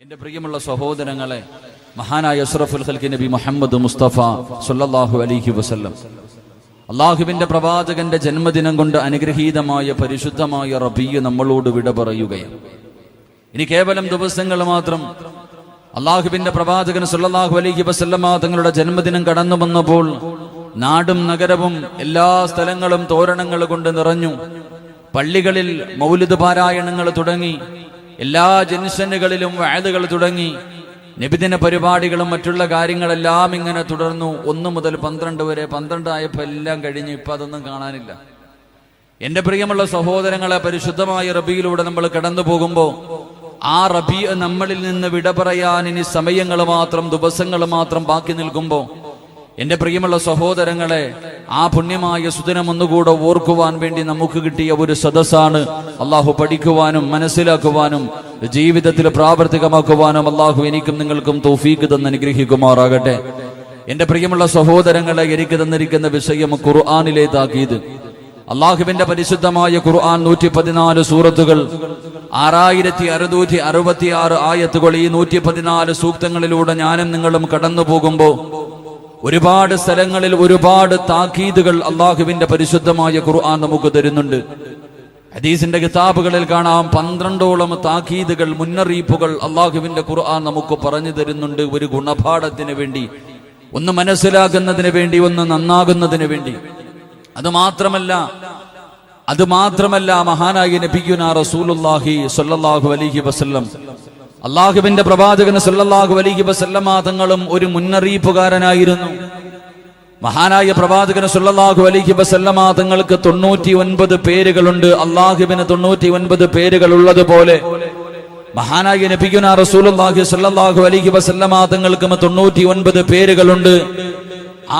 എൻ്റെ പ്രിയമുള്ള സഹോദരങ്ങളെ, മഹാനായ അഷ്റഫുൽ ഖൽഖി നബി മുഹമ്മദ് മുസ്തഫ സ്വല്ലല്ലാഹു അലൈഹി വസല്ലം അള്ളാഹുവിന്റെ പ്രവാചകന്റെ ജന്മദിനം കൊണ്ട് അനുഗ്രഹീതമായ പരിശുദ്ധമായ റബീഅ് നമ്മളോട് വിട പറയുകയാണ്. ഇനി കേവലം ദിവസങ്ങൾ മാത്രം. അള്ളാഹുവിന്റെ പ്രവാചകൻ സ്വല്ലല്ലാഹു അലൈഹി വസല്ലം തങ്ങളുടെ ജന്മദിനം കടന്നു വന്നപ്പോൾ നാടും നഗരവും എല്ലാ സ്ഥലങ്ങളും തോരണങ്ങൾ കൊണ്ട് നിറഞ്ഞു. പള്ളികളിൽ മൗലിദ് പാരായണങ്ങൾ തുടങ്ങി. എല്ലാ ജംഗ്ഷനുകളിലും വഅദുകൾ തുടങ്ങി. നബിദിന പരിപാടികളും മറ്റുള്ള കാര്യങ്ങളെല്ലാം ഇങ്ങനെ തുടർന്നു. 1 മുതൽ 12 വരെ. 12 ആയപ്പോൾ എല്ലാം കഴിഞ്ഞു. ഇപ്പം അതൊന്നും കാണാനില്ല. എൻ്റെ പ്രിയമുള്ള സഹോദരങ്ങളെ, പരിശുദ്ധമായ റബീയിലൂടെ നമ്മൾ കടന്നു പോകുമ്പോൾ ആ റബീഅ് നമ്മളിൽ നിന്ന് വിട പറയാൻ ഇനി സമയങ്ങൾ മാത്രം, ദിവസങ്ങൾ മാത്രം ബാക്കി നിൽക്കുമ്പോൾ എൻ്റെ പ്രിയമുള്ള സഹോദരങ്ങളെ, ആ പുണ്യമായ സുദിനം ഒന്നുകൂടെ ഓർക്കുവാൻ വേണ്ടി നമുക്ക് കിട്ടിയ ഒരു സദസ്സാണ്. അള്ളാഹു പഠിക്കുവാനും മനസ്സിലാക്കുവാനും ജീവിതത്തിൽ പ്രാവർത്തികമാക്കുവാനും അള്ളാഹു എനിക്കും നിങ്ങൾക്കും തൗഫീഖ് തന്ന് അനുഗ്രഹിക്കുമാറാകട്ടെ. എൻ്റെ പ്രിയമുള്ള സഹോദരങ്ങളെ, എനിക്ക് തന്നിരിക്കുന്ന വിഷയം ഖുർആനിലെ താക്കീത്. അള്ളാഹുവിന്റെ പരിശുദ്ധമായ ഖുർആൻ 114 സൂറത്തുകൾ, 6666 ആയത്തുകൾ. ഈ 114 സൂക്തങ്ങളിലൂടെ ഞാനും നിങ്ങളും കടന്നു പോകുമ്പോൾ ഒരുപാട് സ്ഥലങ്ങളിൽ ഒരുപാട് താക്കീതുകൾ അള്ളാഹുവിന്റെ പരിശുദ്ധമായ ഖുർആൻ നമുക്ക് തരുന്നുണ്ട്. ഹദീസിന്റെ കിതാബുകളിൽ കാണാം 12ഓളം താക്കീതുകൾ, മുന്നറിയിപ്പുകൾ അള്ളാഹുവിന്റെ ഖുർആൻ നമുക്ക് പറഞ്ഞു തരുന്നുണ്ട്. ഒരു ഗുണപാഠത്തിന് വേണ്ടി, ഒന്ന് മനസ്സിലാക്കുന്നതിന് വേണ്ടി, ഒന്ന് നന്നാകുന്നതിന് വേണ്ടി. അതുമാത്രമല്ല മഹാനായ നബിയുനാ റസൂലുള്ളാഹി സ്വല്ലല്ലാഹു അലൈഹി വസല്ലം, അള്ളാഹുവിന്റെ പ്രവാചകൻ സല്ലല്ലാഹു അലൈഹി വസല്ലമ തങ്ങളും ഒരു മുന്നറിയിപ്പുകാരനായിരുന്നു. മഹാനായ പ്രവാചകൻ സല്ലല്ലാഹു അലൈഹി വസല്ലമ തങ്ങൾക്ക് 99 പേരുകളുണ്ട്. അള്ളാഹുവിന് 99 പേരുകൾ ഉള്ളതുപോലെ മഹാനായ നബിയുനാ റസൂലുള്ളാഹി സ്വല്ലല്ലാഹു അലൈഹി വസല്ലമ തങ്ങൾക്കും 99 പേരുകളുണ്ട്.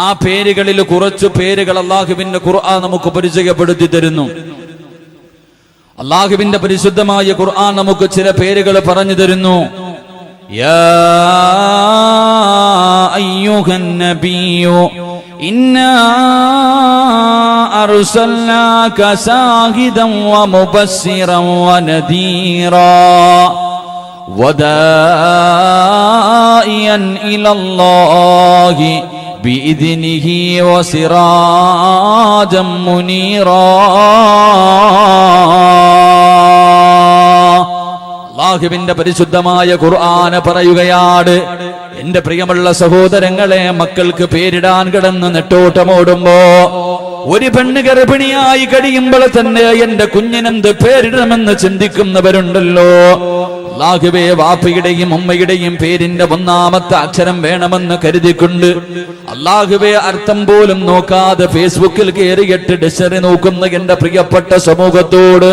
ആ പേരുകളിൽ കുറച്ചു പേരുകൾ അള്ളാഹുവിന്റെ ഖുർആൻ നമുക്ക് പരിചയപ്പെടുത്തി തരുന്നു. അള്ളാഹുവിന്റെ പരിശുദ്ധമായ ഖുർആൻ നമുക്ക് ചില പേരുകൾ പറഞ്ഞു തരുന്നു. യാ അയ്യുഹൻ നബിയ്യു ഇന്നാ അർസൽനാക ശാഹിദൻ വമുബശ്ശിറൻ വനദീറാ വദാഇയൻ ഇലല്ലാഹി ബിഇദ്നിഹി വസിറാജൻ മുനീറാ. അല്ലാഹുവിന്റെ പരിശുദ്ധമായ ഖുർആൻ പറയുകയാണ്, എന്റെ പ്രിയമുള്ള സഹോദരങ്ങളെ, മക്കൾക്ക് പേരിടാൻ കിടന്ന് നെട്ടോട്ടമോടുമ്പോ ഒരു പെണ്ണ് ഗർഭിണിയായി കഴിയുമ്പോൾ തന്നെ എന്റെ കുഞ്ഞിനെന്ത് പേരിടണമെന്ന് ചിന്തിക്കുന്നവരുണ്ടല്ലോ. അല്ലാഹുവേ, വാപ്പയുടെയും ഉമ്മയുടെയും പേരിന്റെ 1ാമത്തെ അക്ഷരം വേണമെന്ന് കരുതിക്കൊണ്ട് അല്ലാഹുവേ അർത്ഥം പോലും നോക്കാതെ ഫേസ്ബുക്കിൽ കയറിയിട്ട് ഡിക്ഷണറി നോക്കുന്ന എന്റെ പ്രിയപ്പെട്ട സമൂഹത്തോട്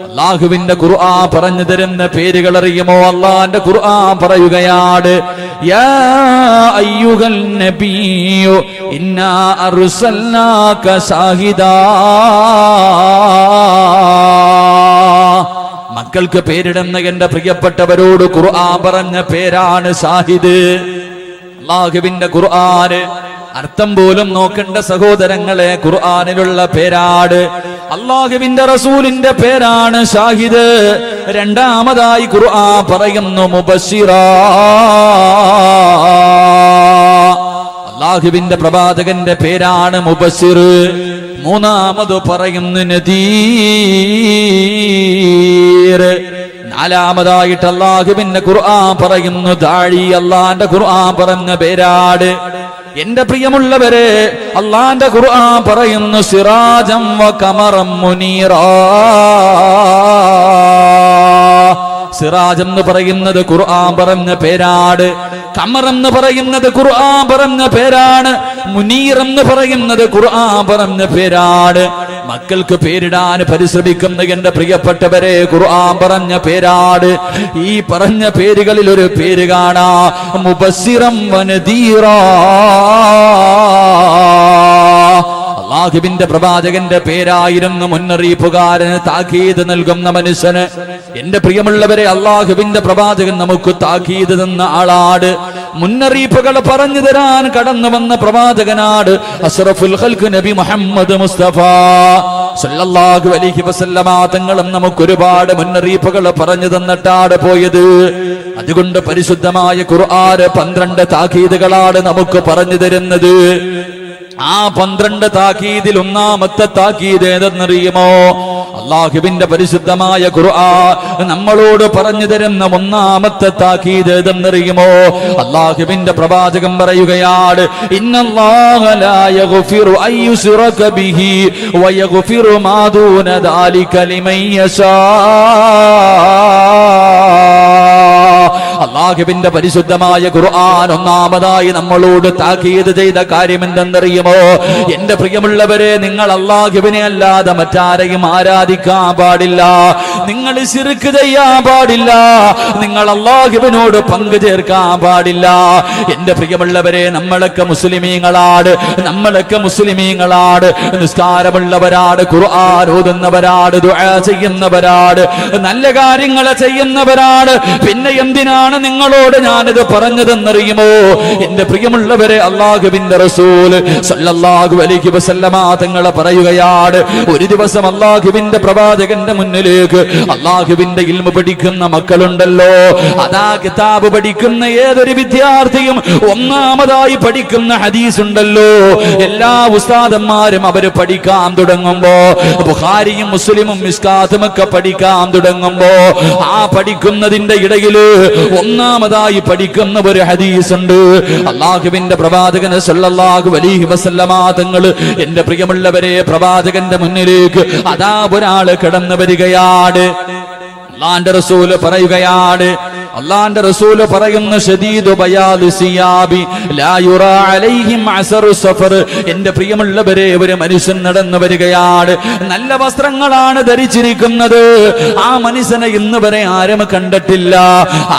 അല്ലാഹുവിന്റെ ഖുർആൻ പറഞ്ഞു തരുന്ന പേരുകൾ അറിയുമോ? അല്ലാഹുവിന്റെ ഖുർആൻ പറയുകയാണ്, യാ അയ്യുഹൽ നബിയ്യു ഇന്നാ അർസൽനാക ശാഹിദാ. മക്കൾക്ക് പേരിടുന്ന എന്റെ പ്രിയപ്പെട്ടവരോട് ഖുർആൻ പറഞ്ഞ പേരാണ് ഷാഹിദ്. അല്ലാഹുവിന്റെ ഖുർആന് അർത്ഥം പോലും നോക്കേണ്ട സഹോദരങ്ങളെ, ഖുർആനിലുള്ള പേരാണ്. അല്ലാഹുവിന്റെ റസൂലിന്റെ പേരാണ് ഷാഹിദ്. രണ്ടാമതായി ഖുർആൻ പറയുന്നു മുബശ്ശിറാ. അല്ലാഹുവിന്റെ പ്രവാചകന്റെ പേരാണ് മുബശ്ശിർ. മൂന്നാമത് പറയുന്നു നദീർ. നാലാമതായിട്ട് അല്ലാഹുവിന്റെ ഖുർആൻ പറയുന്നു ദാഴി. അല്ലാഹുവിന്റെ ഖുർആൻ പറഞ്ഞ പേരാട്. എന്റെ പ്രിയമുള്ളവരെ, അല്ലാഹുവിന്റെ ഖുർആൻ പറയുന്നു സിറാജം വ ഖമറം മുനീറാ. സിറാജ് എന്ന് പറയുന്നത് ഖുർആൻ പറഞ്ഞ പേരാണ്. ഖമർ എന്ന് പറയുന്നത് ഖുർആൻ പറഞ്ഞ പേരാണ്. മുനീർ എന്ന് പറയുന്നത് ഖുർആൻ പറഞ്ഞ പേരാണ്. മക്കൾക്ക് പേരിടാൻ പരിശ്രമിക്കുന്ന എന്റെ പ്രിയപ്പെട്ടവരെ, ഖുർആൻ പറഞ്ഞ പേരാണ്. ഈ പറഞ്ഞ പേരുകളിൽ ഒരു പേര് കാണാ, മുബശ്ശിറൻ വനദീറാ. അല്ലാഹുവിന്റെ പ്രവാചകന്റെ പേരായിരുന്നു മുന്നറിയിപ്പുകാരന്, താക്കീത് നൽകുന്ന മനുഷ്യന്. എന്റെ പ്രിയമുള്ളവരെ, അല്ലാഹുവിന്റെ പ്രവാചകൻ നമുക്ക് താക്കീത് തന്ന ആളാണ്. മുന്നറിയിപ്പുകൾ പറഞ്ഞു തരാൻ കടന്നു വന്ന പ്രവാചകനാണ് അഷ്റഫുൽ ഖൽഖ് നബി മുഹമ്മദ് മുസ്തഫ സല്ലല്ലാഹു അലൈഹി വസല്ലമ തങ്ങളും നമുക്ക് ഒരുപാട് മുന്നറിയിപ്പുകൾ പറഞ്ഞു തന്നിട്ടാണ് പോയത്. അതുകൊണ്ട് പരിശുദ്ധമായ ഖുർആൻ 12 താക്കീതുകളാണ് നമുക്ക് പറഞ്ഞു തരുന്നത്. ആ 12 താക്കീതിൽ ഒന്നാമത്തെ താക്കീത് ഏതെന്നറിയുമോ? അല്ലാഹുവിന്റെ പരിശുദ്ധമായ ഖുർആൻ നമ്മളോട് പറഞ്ഞു തരുന്ന ഒന്നാമത്തെ താക്കീത് ഏതെന്നറിയുമോ? അല്ലാഹുവിന്റെ പ്രവാചകൻ പറയുകയാണ്, ഇന്നല്ലാഹ ലാ യഗ്ഫിറു അയ്യുശ്റക ബിഹി വയഗ്ഫിറു മാ ദൂന ദാലിക ലിമൻ യശാ. അല്ലാഹുവിന്റെ പരിശുദ്ധമായ ഖുർആൻ ഒന്നാമതായി നമ്മളോട് താക്കീത് ചെയ്ത കാര്യം എന്തെന്നറിയുമോ? എന്റെ പ്രിയമുള്ളവരെ, നിങ്ങൾ അല്ലാഹുവിനെ അല്ലാതെ മറ്റാരെയും ആരാധിക്കാൻ പാടില്ല, നിങ്ങൾ ശിർക്ക് ചെയ്യാൻ പാടില്ല, നിങ്ങൾ അല്ലാഹുവിനോട് പങ്കു ചേർക്കാൻ പാടില്ല. എന്റെ പ്രിയമുള്ളവരെ, നമ്മളൊക്കെ മുസ്ലിമീങ്ങളാണ്, നിസ്കാരമുള്ളവരാണ്, ഖുർആൻ ഓതുന്നവരാണ്, ദുആ ചെയ്യുന്നവരാണ്, നല്ല കാര്യങ്ങൾ ചെയ്യുന്നവരാണ്. പിന്നെ എന്തിനാണ് നിങ്ങളോട് ഞാനിത് പറഞ്ഞതെന്നറിയുമോ? എന്റെ പ്രിയമുള്ളവരെ, അല്ലാഹുവിന്റെ റസൂൽ സല്ലല്ലാഹു അലൈഹി വസല്ലമ തങ്ങൾ പറയുകയാണ്, ഒരു ദിവസം അല്ലാഹുവിന്റെ പ്രവാചകന്റെ മുന്നിലേക്ക് അല്ലാഹുവിന്റെ ഇൽമു പഠിക്കുന്ന മക്കളുണ്ടല്ലോ, അതാ കിതാബ് പഠിക്കുന്ന ഏതൊരു വിദ്യാർത്ഥിയും ഒന്നാമതായി പഠിക്കുന്ന ഹദീസ് ഉണ്ടല്ലോ, എല്ലാ ഉസ്താദന്മാരും അവര് പഠിക്കാൻ തുടങ്ങുമ്പോ, ബുഖാരിയും മുസ്ലിമും മിസ്കാത്തും ഒക്കെ പഠിക്കാൻ തുടങ്ങുമ്പോ, ആ പഠിക്കുന്നതിന്റെ ഇടയില് ഒന്നാമതായി പഠിക്കുന്ന ഒരു ഹദീസ് ഉണ്ട്. അല്ലാഹുവിന്റെ പ്രവാചകൻ സല്ലല്ലാഹു അലൈഹി വസല്ലമ തങ്ങൾ, എന്റെ പ്രിയമുള്ളവരെ, പ്രവാചകന്റെ മുന്നിലേക്ക് അതാ ഒരാള് കടന്നു വരികയാണ്. അല്ലാഹുവിന്റെ റസൂല് പറയുകയാണ്, അല്ലാഹുവിന്റെ റസൂല് പറയുന്നു, ശദീദു ബയാദി സിയാബി ലാ യുറാ അലൈഹിം അസറു സഫർ. എന്റെ പ്രിയമുള്ളവരെ, ഒരു മനുഷ്യൻ നടന്നു വരികയാണ്, നല്ല വസ്ത്രങ്ങളാണ് ധരിച്ചിരിക്കുന്നത്, ആ മനുഷ്യനെ ഇന്ന് വരെ ആരും കണ്ടിട്ടില്ല,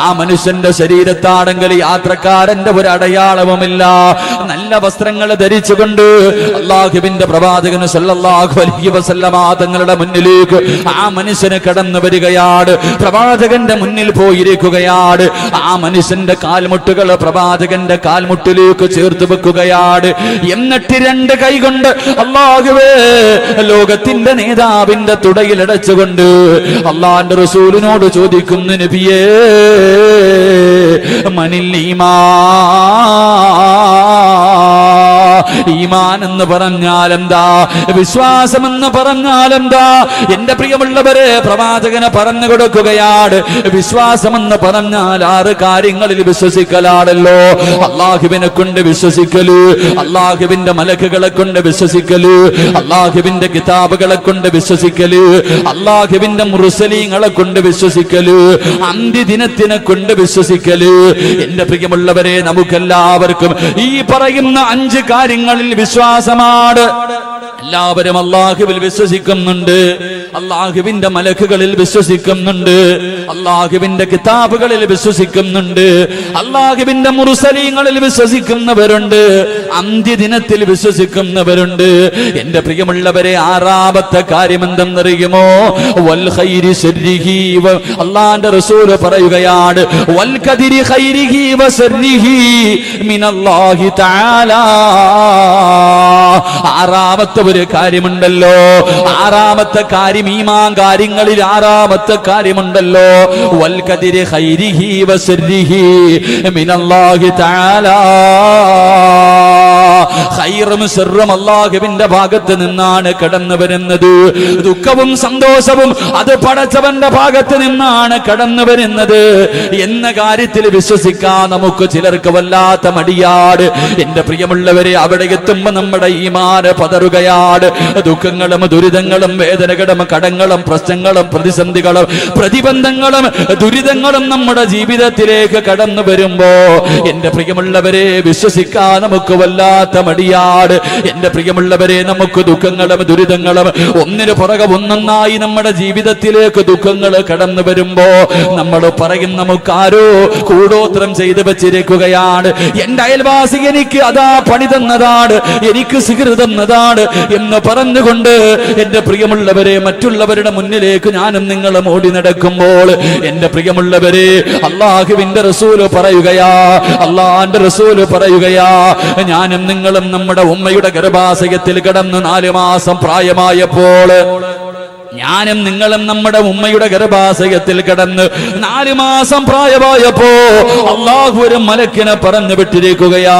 ആ മനുഷ്യന്റെ ശരീരത്താണെങ്കിൽ യാത്രക്കാരന്റെ ഒരു അടയാളവുമില്ല, നല്ല വസ്ത്രങ്ങൾ ധരിച്ചുകൊണ്ട് അല്ലാഹുവിന്റെ പ്രവാചകൻ സല്ലല്ലാഹു അലൈഹി വസല്ലമ തങ്ങളുടെ മുന്നിലേക്ക് ആ മനുഷ്യന് കടന്നു വരികയാണ്. പ്രവാചകന്റെ മുന്നിൽ പോയിരിക്കുകയാണ്. ആ മനുഷ്യന്റെ കാൽമുട്ടുകൾ പ്രവാചകന്റെ കാൽമുട്ടിലേക്ക് ചേർത്ത് വെക്കുകയാണ്. എന്നിട്ട് 2 കൈ കൊണ്ട് അല്ലാഹുവേ, ലോകത്തിന്റെ നേതാവിന്റെ തുടയിലടച്ചുകൊണ്ട് അല്ലാഹുവിന്റെ റസൂലിനോട് ചോദിക്കുന്നു, നബിയേ, മനിൽ ഈമാൻ എന്ന് പറഞ്ഞാൽ എന്താ? വിശ്വാസം എന്ന് പറഞ്ഞാൽ എന്താ? എന്റെ പ്രിയമുള്ളവരെ, പ്രവാചകനെ പറഞ്ഞു കൊടുക്കുകയാണ്, വിശ്വാസം എന്ന് പറഞ്ഞാൽ 6 കാര്യങ്ങളിൽ വിശ്വസിക്കലാണല്ലോ. അല്ലാഹുവിനെ കൊണ്ട് വിശ്വസിക്കല്, അല്ലാഹുവിന്റെ മലക്കുകളെ കൊണ്ട് വിശ്വസിക്കല്, അല്ലാഹുവിന്റെ കിതാബുകളെ കൊണ്ട് വിശ്വസിക്കല്, അല്ലാഹുവിന്റെ മുർസലീങ്ങളെ കൊണ്ട് വിശ്വസിക്കല്, അന്ത്യദിനത്തിനെ കൊണ്ട് വിശ്വസിക്കല്. എന്റെ പ്രിയമുള്ളവരെ, നമുക്കെല്ലാവർക്കും ഈ പറയുന്ന 5 കാര്യങ്ങളിൽ വിശ്വാസമാണ്. എല്ലാവരും അല്ലാഹുവിൽ വിശ്വസിക്കുന്നുണ്ട്, അല്ലാഹുവിന്റെ മലക്കുകളിൽ വിശ്വസിക്കുന്നുണ്ട്, അല്ലാഹുവിന്റെ കിതാബുകളിൽ വിശ്വസിക്കുന്നുണ്ട്, അല്ലാഹുവിന്റെ മുർസലീങ്ങളിൽ വിശ്വസിക്കുന്നവരുണ്ട്, അന്ത്യദിനത്തിൽ വിശ്വസിക്കുന്നവരുണ്ട്. എന്റെ പ്രിയമുള്ളവരെ, 6ാമത്തെ കാര്യം എന്തെന്നറിയുമോ? വൽ ഖൈരി ശർരിഹി. അല്ലാഹുവിന്റെ റസൂൽ പറയുകയാണ്, വൽ ഖദരി ഖൈരിഹി വശർരിഹി മിനല്ലാഹി തആല. 6ാമത്തെ ഒരു കാര്യമുണ്ടല്ലോ, 6ാമത്തെ കാര്യം, ഈമാൻ കാര്യങ്ങളിൽ 6ാമത്തെ കാര്യമുണ്ടല്ലോ, വൽ ഖദരി ഖൈരിഹി വശർരിഹി മിനല്ലാഹി തആല. ഖൈറും ശർറും അല്ലാഹുവിന്റെ ഭാഗത്ത് നിന്നാണ് കടന്നു വരുന്നത്. ദുഃഖവും സന്തോഷവും അത് പടച്ചവന്റെ ഭാഗത്ത് നിന്നാണ് കടന്നു വരുന്നത് എന്ന കാര്യത്തിൽ വിശ്വസിക്കാൻ നമുക്ക് ചിലർക്ക് വല്ലാത്ത മടിയാട്. എന്റെ പ്രിയമുള്ളവരെ, അവിടെ എത്തുമ്പോ നമ്മുടെ ഈമാൻ പതറുകയാണ്. ദുഃഖങ്ങളും ദുരിതങ്ങളും വേദനകളും കടങ്ങളും പ്രശ്നങ്ങളും പ്രതിസന്ധികളും പ്രതിബന്ധങ്ങളും ദുരിതങ്ങളും നമ്മുടെ ജീവിതത്തിലേക്ക് കടന്നു വരുമ്പോ, എന്റെ പ്രിയമുള്ളവരെ, വിശ്വസിക്കാൻ നമുക്ക് വല്ലാത്ത വല്ലാത്ത മടിയാട്. എന്റെ പ്രിയമുള്ളവരെ, നമുക്ക് ദുഃഖങ്ങളും ദുരിതങ്ങളും ഒന്നിനു പുറകെ ഒന്നൊന്നായി നമ്മുടെ ജീവിതത്തിലേക്ക് ദുഃഖങ്ങൾ കടന്നു വരുമ്പോ നമ്മൾ പറയും, നമുക്കാരോ കൂടോത്രം ചെയ്തു വെച്ചിരിക്കുകയാണ്, എന്റെ അയൽവാസി എനിക്ക് അതാ പണി തന്നതാണ്, എനിക്ക് സിഗർ തന്നതാണ് എന്ന് പറഞ്ഞുകൊണ്ട് എന്റെ പ്രിയമുള്ളവരെ മറ്റുള്ളവരുടെ മുന്നിലേക്ക് ഞാനും നിങ്ങളും ഓടി നടക്കുമ്പോൾ, എന്റെ പ്രിയമുള്ളവരെ, അള്ളാഹുവിന്റെ റസൂല് പറയുകയാ, അള്ളാന്റെ റസൂല് പറയുകയാ, ഞാനും നിങ്ങളും നമ്മുടെ ഉമ്മയുടെ ഗർഭാശയത്തിൽ കിടന്ന് 4 മാസം പ്രായമായപ്പോൾ, ഞാനും നിങ്ങളും നമ്മുടെ ഉമ്മയുടെ ഗർഭാശയത്തിൽ കിടന്ന് 4 മാസം പ്രായമായപ്പോ അള്ളാഹു ഒരു മലക്കിനെ പറഞ്ഞു വിട്ടിരിക്കുകയാ,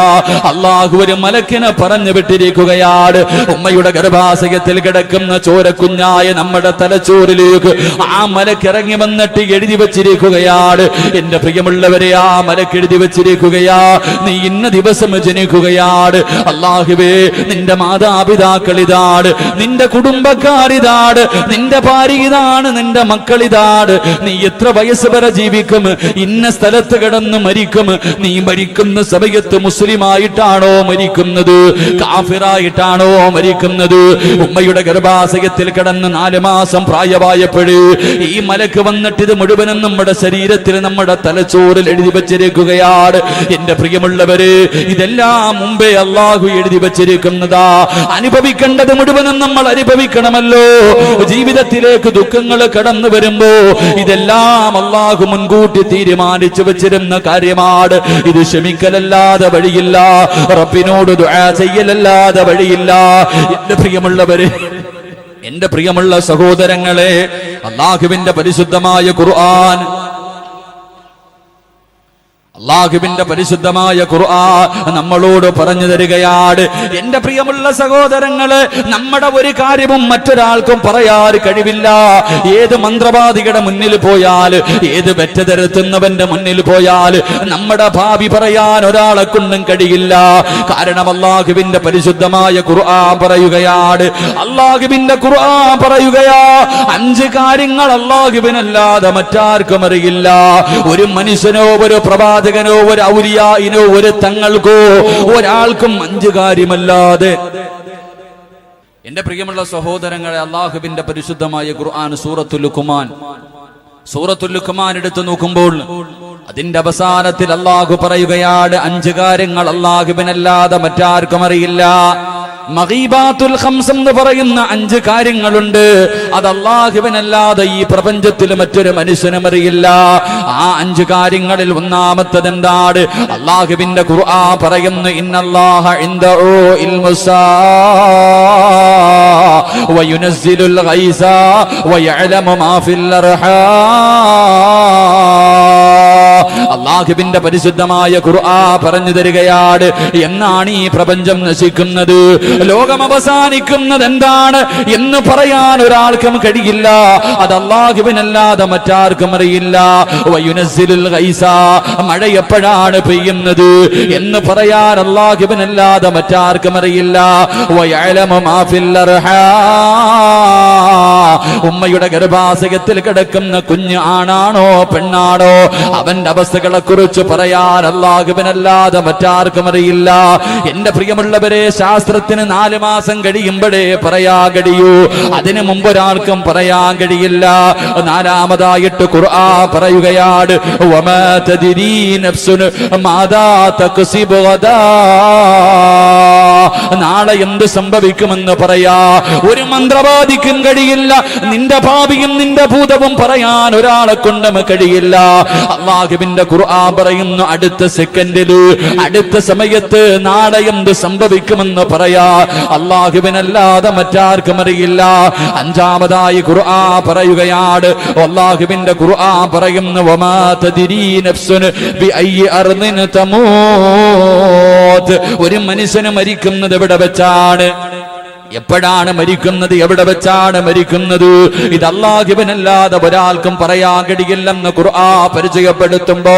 അള്ളാഹു ഒരു മലക്കിനെ പറഞ്ഞു വിട്ടിരിക്കുകയാണ്. ഉമ്മയുടെ ഗർഭാശയത്തിൽ കിടക്കുന്ന ചോരക്കുഞ്ഞായ നമ്മുടെ തലച്ചോറിലേക്ക് ആ മലക്ക് ഇറങ്ങി വന്നിട്ട് എഴുതി വെച്ചിരിക്കുകയാണ്. എന്റെ പ്രിയമുള്ളവരെ, ആ മലക്ക് എഴുതി വെച്ചിരിക്കുകയാ, നീ ഇന്ന ദിവസം ജനിക്കുകയാണ്. അള്ളാഹുവേ, നിന്റെ മാതാപിതാക്കൾ ഇതാണ്, നിന്റെ കുടുംബക്കാരിതാണ്, നിന്റെ ഭാര്യ ഇതാണ്, നിന്റെ മക്കൾ ഇതാണ്, നീ എത്ര വയസ്സ് വരെ ജീവിക്കും, ഇന്ന സ്ഥലത്ത് കിടന്ന് മരിക്കും, നീ മരിക്കുന്ന സമയത്ത് മുസ്ലിമായിട്ടാണോ മരിക്കുന്നത്, കാഫിറായിട്ടാണോ മരിക്കുന്നത്? ഉമ്മയുടെ ഗർഭാശയത്തിൽ കിടന്ന് 4 മാസം പ്രായമായപ്പോഴേ ഈ മലക്ക് വന്നിട്ട് ഇത് മുഴുവനും നമ്മുടെ ശരീരത്തിൽ, നമ്മുടെ തലച്ചോറിൽ എഴുതി വെച്ചിരിക്കുകയാണ്. എന്റെ പ്രിയമുള്ളവര്, ഇതെല്ലാം മുമ്പേ അള്ളാഹു എഴുതി വെച്ചിരിക്കുന്നതാ. അനുഭവിക്കേണ്ടത് മുഴുവനും നമ്മൾ അനുഭവിക്കണമല്ലോ. ജീവിതത്തിലേക്ക് ദുഃഖങ്ങൾ കടന്നു വരുമ്പോ ഇതെല്ലാം അള്ളാഹു മുൻകൂട്ടി തീരുമാനിച്ചു വെച്ചിരുന്ന കാര്യമാണ്. ഇത് ക്ഷമിക്കലല്ലാതെ വഴിയില്ല, റബ്ബിനോട് ദുആ ചെയ്യലല്ലാതെ വഴിയില്ല. എന്റെ പ്രിയമുള്ളവരെ, എന്റെ പ്രിയമുള്ള സഹോദരങ്ങളെ, അള്ളാഹുവിന്റെ പരിശുദ്ധമായ ഖുർആൻ, അള്ളാഹുവിന്റെ പരിശുദ്ധമായ ഖുർആൻ നമ്മളോട് പറഞ്ഞു തരികയാണ്. എന്റെ പ്രിയമുള്ള സഹോദരങ്ങള്, നമ്മുടെ ഒരു കാര്യവും മറ്റൊരാൾക്കും പറയാൻ കഴിവില്ല. ഏത് മന്ത്രവാദികളുടെ മുന്നിൽ പോയാൽ, ഏത് വെറ്റതരുത്തുന്നവന്റെ മുന്നിൽ പോയാൽ നമ്മുടെ ഭാവി പറയാൻ ഒരാളെ കൊണ്ടും കഴിയില്ല. കാരണം അള്ളാഹുവിന്റെ പരിശുദ്ധമായ ഖുർആൻ പറയുകയാണ്, അള്ളാഹുവിന്റെ ഖുർആൻ പറയുകയാ, 5 കാര്യങ്ങൾ അള്ളാഹുവിനല്ലാതെ മറ്റാർക്കും അറിയില്ല. ഒരു മനുഷ്യനോ ഒരു പ്രവാചകനോ ഒരു ഔലിയായിനോ ഒരു തങ്ങൾക്കോ ഒരാൾക്കും 5 കാര്യമല്ലാതെ. എന്റെ പ്രിയമുള്ള സഹോദരങ്ങളെ, അള്ളാഹുവിന്റെ പരിശുദ്ധമായ ഖുർആൻ സൂറത്തുൽ ലുഖ്മാൻ എടുത്തു നോക്കുമ്പോൾ അതിന്റെ അവസാനത്തിൽ അള്ളാഹു പറയുകയാണ്, 5 കാര്യങ്ങൾ അള്ളാഹുവിനല്ലാതെ മറ്റാർക്കും അറിയില്ല. മഗീബാത്തുൽ ഖംസ് എന്ന് പറയുന്ന 5 കാര്യങ്ങളുണ്ട്. അത് അല്ലാഹുവിനല്ലാതെ ഈ പ്രപഞ്ചത്തിൽ മറ്റൊരു മനുഷ്യനും അറിയില്ല. ആ 5 കാര്യങ്ങളിൽ ഒന്നാമത്തേത് എന്താണ്? അല്ലാഹുവിന്റെ ഖുർആൻ പറയുന്നു, ഇന്നല്ലാഹ ഇൻദഹു ഇൽമുസ്സാ വയുനസ്സിലുൽ ഗൈസ വയഅലമു മാ ഫിൽ അർഹാം. അല്ലാഹുവിന്റെ പരിശുദ്ധമായ ഖുർആൻ പറഞ്ഞു തരികയാണ്, എന്നാണ് ഈ പ്രപഞ്ചം നശിക്കുന്നത്, ലോകം അവസാനിക്കുന്നത് എന്താണ് എന്ന് പറയാൻ ഒരാൾക്കും കഴിയില്ല. അത് അല്ലാഹുവിനല്ലാതെ മറ്റാർക്കും അറിയില്ല. വയുനസ്സിലുൽ ഗൈസ, മഴ എപ്പോഴാണ് പെയ്യുന്നത് എന്ന് പറയാൻ അല്ലാഹുവിനല്ലാതെ മറ്റാർക്കും അറിയില്ല. വയഅലമു മാ ഫിൽ അർഹാം, ഉമ്മയുടെ ഗർഭാശയത്തിൽ കിടക്കുന്ന കുഞ്ഞ് ആണാണോ പെണ്ണാണോ അവന്റെ അവസ്ഥകളെ കുറിച്ച് പറയാൻ അല്ലാഹുവിനല്ലാതെ മറ്റാർക്കും അറിയില്ല. എന്റെ പ്രിയമുള്ളവരെ, ശാസ്ത്രത്തിന് 4 മാസം കഴിയുമ്പോഴേ പറയാൻ കഴിയൂ, അതിനു മുമ്പ് ഒരാൾക്കും പറയാൻ കഴിയില്ല. 4-മതായിട്ട് ഖുർആൻ പറയുകയാണ്, വമാ തദ്രീ നഫ്സുൻ മാദാ തക്സിബു ഗദാ, നാളെ എന്ത് സംഭവിക്കുമെന്ന് പറയാ ഒരു മന്ത്രവാദിക്കും കഴിയില്ല. നിന്റെ ഭാവിയും നിന്റെ ഭൂതവും പറയാൻ ഒരാളെ കൊണ്ടും കഴിയില്ല. അല്ലാഹുവിന്റെ ഖുർആൻ പറയുന്നു, അടുത്ത സെക്കൻഡില്, അടുത്ത സമയത്ത് നാളെ എന്ത് സംഭവിക്കുമെന്ന് പറയാ അല്ലാഹുവിനല്ലാതെ മറ്റാർക്കും അറിയില്ല. 5-മതായി ഖുർആൻ പറയുകയാണ്, അല്ലാഹുവിന്റെ ഖുർആൻ പറയുന്നു, വമാ തദ്രീ നഫ്സുൻ ബിഅയ്യി അർദിൻ തമൂത്, ഒരു മനുഷ്യന് മരിക്കുന്നത് എവിടെ വെച്ചാണ്, എപ്പോഴാണ് മരിക്കുന്നത്, എവിടെ വെച്ചാണ് മരിക്കുന്നത്, ഇത് അല്ലാഹുവിനല്ലാതെ ഒരാൾക്കും പറയാൻ കഴിയില്ലെന്ന് ഖുർആൻ പരിചയപ്പെടുത്തുമ്പോ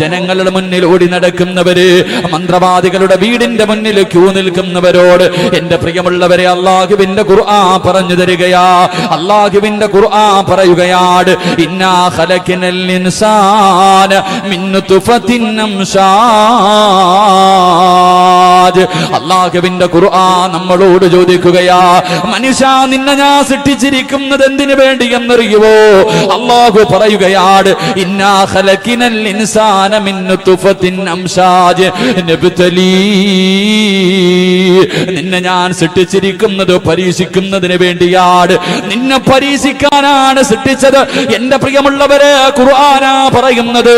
ജനങ്ങളുടെ മുന്നിൽ ഓടി നടക്കുന്നവര്, മന്ത്രവാദികളുടെ വീടിന്റെ മുന്നിൽ ക്യൂ നിൽക്കുന്നവരോട് എന്റെ പ്രിയമുള്ളവരെ അല്ലാഹുവിന്റെ ഖുർആൻ പറഞ്ഞു തരികയാ. അല്ലാഹുവിന്റെ ഖുർആൻ പറയുകയാണ്, ഇന്നാ ഖലഖനൽ ഇൻസാന മിൻ നുത്ഫത്തിൻ അംശാജ്, ഇൻസാജ്. അല്ലാഹുവിന്റെ ഖുർആൻ നമ്മളോട് ചോദിക്കുകയാ, മനുഷ്യ നിന്നെ ഞാൻ സൃഷ്ടിച്ചിരിക്കുന്നത് എന്തിനു വേണ്ടി എന്നറിയുവോ? അല്ലാഹു പറയുകയാണ്, ഇന്നാ ഖലഖിനൽ ഇൻസാന മിൻ നുത്ഫത്തിൻ അംശാജ് നബ്തലീ. നിന്നെ ഞാൻ സൃഷ്ടിച്ചിരിക്കുന്നത് പരീക്ഷിക്കുന്നതിന് വേണ്ടിയാണ്, നിന്നെ പരീക്ഷിക്കാനാണ് സൃഷ്ടിച്ചത്. എന്റെ പ്രിയമുള്ളവരെ, ഖുർആനാ പറയുന്നത്,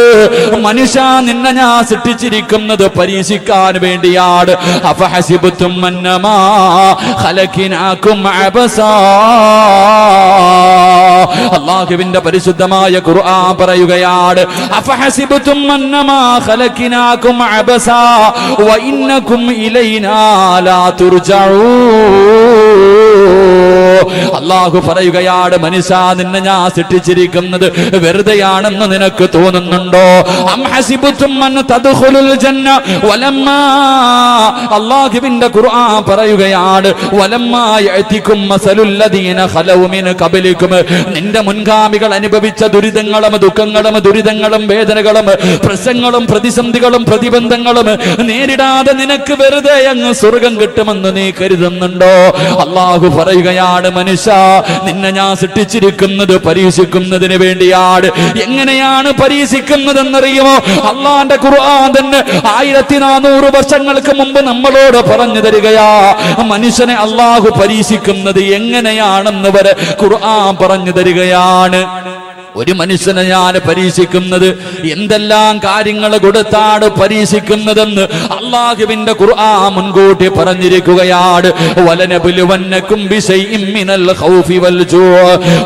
മനുഷ്യ നിന്നെ ഞാൻ സൃഷ്ടിച്ചിരിക്കുന്നത് പരീക്ഷിക്കാൻ വേണ്ടിയാണ്. അഫഹസിബതും അന്നമാ ഖലഖനാകും അബസാ. അല്ലാഹുവിന്റെ പരിശുദ്ധമായ ഖുർആൻ പറയുകയാണ്, അഫഹസിബതും അന്നമാ ഖലഖനാകും അബസാ വഇന്നകും ഇലൈനാ ലാ തുർജഊൻ. അല്ലാഹു പറയുകയാണ്, മനുഷ്യ നിന്നെ ഞാൻ സൃഷ്ടിച്ചിരിക്കുന്നത് വെറുതെയാണെന്ന് നിനക്ക് തോന്നുന്നുണ്ടോ? അം ഹസിബതും അൻ തദ്ഖുലുൽ ജന്ന വലമ്മാ. അല്ലാഹുവിന്റെ ഖുർആൻ പറയുകയാണ്, വലമ്മാ യഅതികും മസലുൽ ലദീന ഖലൗ മിൻ ഖബലികും. നിന്റെ മുൻഗാമികൾ അനുഭവിച്ച ദുരിതങ്ങളും ദുഃഖങ്ങളും ദുരിതങ്ങളും വേദനകളും പ്രശ്നങ്ങളും പ്രതിസന്ധികളും പ്രതിബന്ധങ്ങളും നേരിടാതെ നിനക്ക് വെറുതെ അങ്ങ് സ്വർഗം കിട്ടുമെന്ന് നീ കരുതുന്നുണ്ടോ? അല്ലാഹു പറയുകയാണ്, മനുഷ്യ നിന്നെ ഞാൻ സൃഷ്ടിച്ചിരിക്കുന്നത് പരീക്ഷിക്കുന്നതിന് വേണ്ടിയാണ്. എങ്ങനെയാണ് പരീക്ഷിക്കുന്നതെന്നറിയുമോ? അള്ളാന്റെ ഖുർആൻ തന്നെ 1400 വർഷങ്ങൾക്ക് മുമ്പ് നമ്മളോട് പറഞ്ഞു തരികയാ, മനുഷ്യനെ അള്ളാഹു പരീക്ഷിക്കുന്നത് എങ്ങനെയാണെന്ന് വരെ ഖുർആൻ പറഞ്ഞു തരികയാണ്. ഒരു മനുഷ്യനെ ഞാൻ പരീക്ഷിക്കുന്നത് എന്തെല്ലാം കാര്യങ്ങൾ കൊടുത്താണ് പരീക്ഷിക്കുന്നതെന്ന് അല്ലാഹുവിന്റെ ഖുർആൻ മുൻകൂട്ടി പറഞ്ഞിരിക്കുകയാണ്. വലനബുലുവന്നകും ബിശൈഇൻ മിനൽ ഖൗഫി വൽ ജൂഅ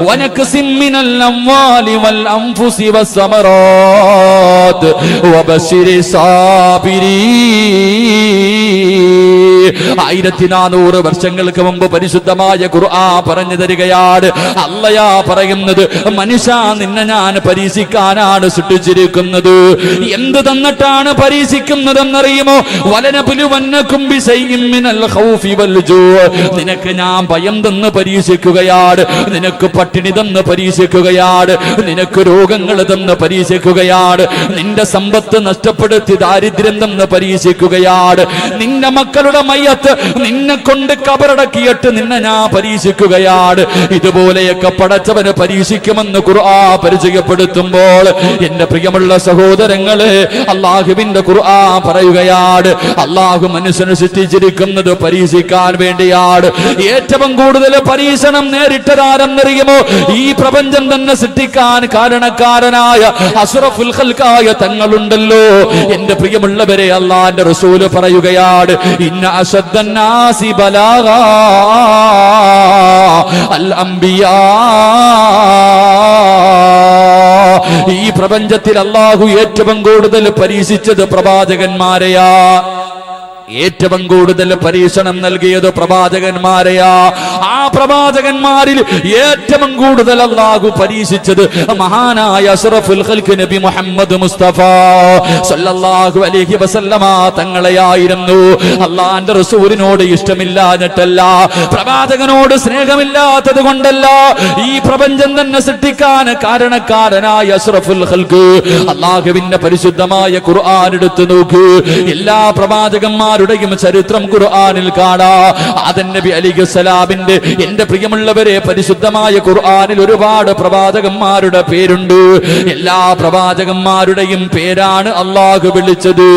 വനക്സിം മിനൽ അംവാലി വൽ അൻഫുസി വസ്സമറാത്ത് വബശിരി സാബിരീൻ. 1400 വർഷങ്ങൾക്ക് മുമ്പ് പരിശുദ്ധമായ ഖുർആൻ പറഞ്ഞു തരികയാണ്. അല്ലാഹ് പറയുന്നത്, മനുഷ്യ നിന്നെ ഞാൻ പരീക്ഷിക്കാനാണ് സൃഷ്ടിച്ചിരിക്കുന്നത്. എന്ത് തന്നിട്ടാണ് പരീക്ഷിക്കുന്നതെന്നറിയുമോ? വലനബുലുവന്നകും ബിശൈഇൻ മിനൽ ഖൗഫി വൽ ജൂഅ. നിനക്ക് ഞാൻ ഭയം തന്ന് പരീക്ഷിക്കുകയാണ്, നിനക്ക് പട്ടിണി തന്ന് പരീക്ഷിക്കുകയാണ്, നിനക്ക് രോഗങ്ങൾ തന്ന് പരീക്ഷിക്കുകയാണ്, നിന്റെ സമ്പത്ത് നഷ്ടപ്പെടുത്തി ദാരിദ്ര്യം തന്ന് പരീക്ഷിക്കുകയാണ്, നിന്റെ മക്കളുടെ മയ്യത്ത് നിന്നെ കൊണ്ട് കബറടക്കിയിട്ട് നിന്നെ ഞാൻ പരീക്ഷിക്കുകയാണ്. ഇതുപോലെയൊക്കെ പടച്ചവന് പരീക്ഷിക്കുമെന്ന് ഖുർആൻ പരിചയപ്പെടുത്തുമ്പോൾ എന്റെ പ്രിയമുള്ള സഹോദരങ്ങളെ, അല്ലാഹുവിന്റെ ഖുർആൻ പറയുകയാണ്, അല്ലാഹു മനുഷ്യനെ സൃഷ്ടിച്ചിരിക്കുന്നത് പരീക്ഷിക്കാൻ വേണ്ടിയാണ്. ഏറ്റവും കൂടുതൽ പരീക്ഷണം നേരിട്ടതാരെന്നറിയുമോ? ഈ പ്രപഞ്ചം തന്നെ സൃഷ്ടിക്കാൻ കാരണക്കാരനായ അസ്റഫുൽ ഖൽഖായ തങ്ങളുണ്ടല്ലോ. എന്റെ പ്രിയമുള്ളവരെ, അല്ലാഹുവിന്റെ റസൂൽ പറയുകയാണ്, ഇന്ന അശദ്ദന്നാസി ബലാഗാ അൽ അംബിയാ. ഈ പ്രപഞ്ചത്തിൽ അല്ലാഹു ഏറ്റവും കൂടുതൽ പരീക്ഷിച്ചത് പ്രവാചകന്മാരെയാ. ഏറ്റവും കൂടുതൽ പരീക്ഷണം നൽകിയത് പ്രവാചകന്മാരെയാ. ആ പ്രവാചകന്മാരിൽ ഏറ്റവും കൂടുതൽ അല്ലാഹു പരീക്ഷിച്ചത് മഹാനായ അഷ്റഫുൽ ഖൽഖ് നബി മുഹമ്മദ് മുസ്തഫ സല്ലല്ലാഹു അലൈഹി വസല്ലമ തങ്ങളെയായിരുന്നു. അല്ലാഹുവിന്റെ റസൂലിനോട് ഇഷ്ടമില്ലാഞ്ഞിട്ടല്ല, പ്രവാചകനോട് സ്നേഹമില്ലാത്തത് കൊണ്ടല്ല, ഈ പ്രപഞ്ചം തന്നെ സൃഷ്ടിക്കാൻ കാരണക്കാരനായ അഷ്റഫുൽ ഖൽഖ്. അല്ലാഹുവിന്റെ പരിശുദ്ധമായ ഖുർആൻ എടുത്തു നോക്കൂ. എല്ലാ പ്രവാചകന്മാരും ചരിത്രം ഖുർആനിൽ കാണാം. ആദം നബി അലൈഹിസ്സലാമിന്റെ, എന്റെ പ്രിയമുള്ളവരെ, പരിശുദ്ധമായ ഖുർആനിൽ ഒരുപാട് പ്രവാചകന്മാരുടെ പേരുണ്ട്. എല്ലാ പ്രവാചകന്മാരുടെയും പേരാണ് അല്ലാഹു വിളിച്ചത്.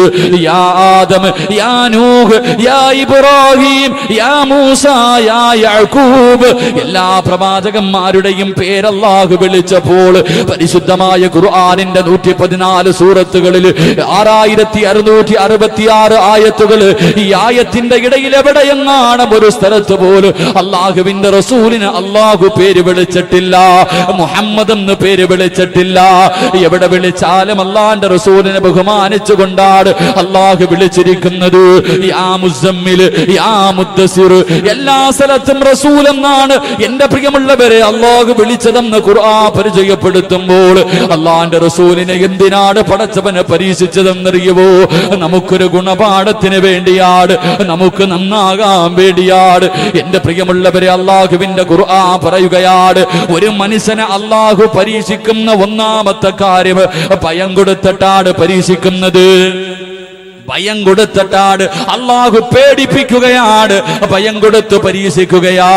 യാ ആദം, യാ നൂഹ്, യാ ഇബ്രാഹിം, യാ മൂസ, യാ യാക്കൂബ്. എല്ലാ പ്രവാചകന്മാരുടെയും പേര് അല്ലാഹു വിളിച്ചപ്പോൾ പരിശുദ്ധമായ ഖുർആനിന്റെ 114 സൂറത്തുകളിൽ 6666 ആയത്തുകൾ. ഈ ആയത്തിന്റെ ഇടയിൽ എവിടെയെങ്ങാണ് ഒരു സ്ഥലത്ത് പോലും അല്ലാഹുവിന്റെ റസൂലിന് അല്ലാഹു പേര് വിളിച്ചിട്ടില്ല, മുഹമ്മദ് എന്ന് പേര് വിളിച്ചിട്ടില്ല. എവിടെ വിളിച്ചാലും അല്ലാഹുവിന്റെ റസൂലിനെ ബഹുമാനിച്ചുകൊണ്ടാണ് അല്ലാഹു വിളിച്ചിരിക്കുന്നത്. യാ മുസമ്മിൽ, യാ മുദ്ദസിർ. എല്ലാ സ്ഥലത്തും റസൂൽ എന്നാണ് എന്റെ പ്രിയമുള്ളവരെ അല്ലാഹു വിളിച്ചതെന്ന് ഖുർആൻ പരിചയപ്പെടുത്തുമ്പോൾ അല്ലാഹുവിന്റെ റസൂലിനെ എന്തിനാണ് പടച്ചവനെ പരീക്ഷിച്ചതെന്നറിയുമോ? നമുക്കൊരു ഗുണപാഠത്തിന് വേണ്ടിയാണ്, നമുക്ക് നന്നാകാൻ വേണ്ടിയാണ്. എന്റെ പ്രിയമുള്ളവരെ, അല്ലാഹുവിന്റെ ഖുർആൻ പറയുകയാണ്, ഒരു മനുഷ്യനെ അല്ലാഹു പരീക്ഷിക്കുന്ന ഒന്നാമത്തെ കാര്യം ഭയം കൊടുത്തിട്ടാണ് പരീക്ഷിക്കുന്നത്. ഭയം കൊടുത്തിട്ടാണ്, അള്ളാഹു പേടിപ്പിക്കുകയാണ്, ഭയം കൊടുത്ത് പരീക്ഷിക്കുകയാ.